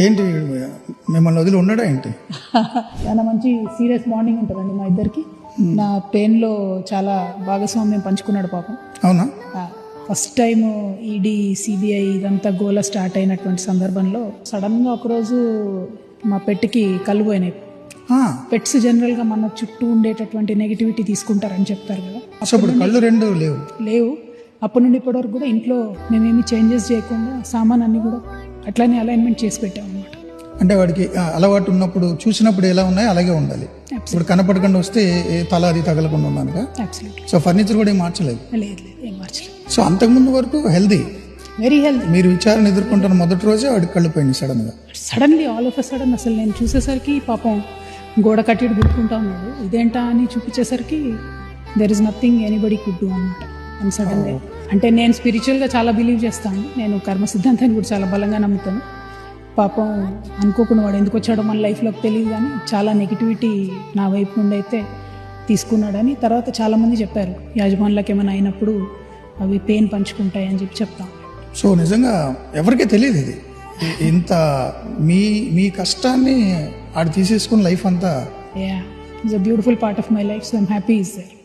ఏంటి మిమ్మల్ని వదిలి ఉండడా ఏంటి? చాలా మంచి సీరియస్ బాండింగ్ ఉంటుందండి మా ఇద్దరికి. నా పెయిన్లో చాలా భాగస్వామ్యం పంచుకున్నాడు పాపం. అవునా? ఫస్ట్ టైం ఈడీ సిబిఐ ఇదంతా గోల స్టార్ట్ అయినటువంటి సందర్భంలో సడన్గా ఒకరోజు మా పెట్కి కళ్ళు పోయినాయి. పెట్స్ జనరల్గా మన చుట్టూ ఉండేటటువంటి నెగిటివిటీ తీసుకుంటారని చెప్తారు కదా. అప్పుడు కళ్ళు రెండు లేవు. అప్పటి నుండి ఇప్పటి వరకు కూడా ఇంట్లో మేమేమి చేంజెస్ చేయకుండా సామాన్ అన్ని కూడా అట్లానే అలైన్మెంట్ చేసి పెట్టాం అనమాట. అంటే వాడికి అలవాటు ఉన్నప్పుడు చూసినప్పుడు ఎలా ఉన్నాయో అలాగే ఉండాలి. ఇప్పుడు కనపడకుండా వస్తే తల అది తగలకుండా ఉన్నానుగా. సో ఫర్నిచర్ కూడా ఏం మార్చలేదు? లేదు, ఏం మార్చలేదు. సో అంతకుముందు వరకు హెల్దీ, వెరీ హెల్దీ. మీరు విచారణ ఎదుర్కొంటున్న మొదటి రోజే వాడికి కళ్ళు పోయింది suddenly all of a sudden. అసలు నేను చూసేసరికి పాపం గోడ కట్టిడు గుర్తుకుంటా ఉన్నాడు. ఇదేంటా అని చూపించేసరికి there is nothing anybody could do అనమాట. అండ్ సడన్గా అంటే నేను స్పిరిచువల్గా చాలా బిలీవ్ చేస్తాను. నేను కర్మ సిద్ధాంతాన్ని కూడా చాలా బలంగా నమ్ముతాను. పాపం అనుకోకుండా వాడు ఎందుకు వచ్చాడో మన లైఫ్లోకి తెలియదు, కానీ చాలా నెగిటివిటీ నా వైపు నుండి అయితే తీసుకున్నాడని తర్వాత చాలామంది చెప్పారు. యాజమాన్లకు ఏమైనా అయినప్పుడు అవి పెయిన్ పంచుకుంటాయి అని చెప్తాం. సో నిజంగా ఎవరికీ తెలియదు ఇది. ఇంత మీ కష్టాన్ని ఆడు తీసేసుకుని లైఫ్ అంతా. It's a beautiful part of my life. So I'm happy is there.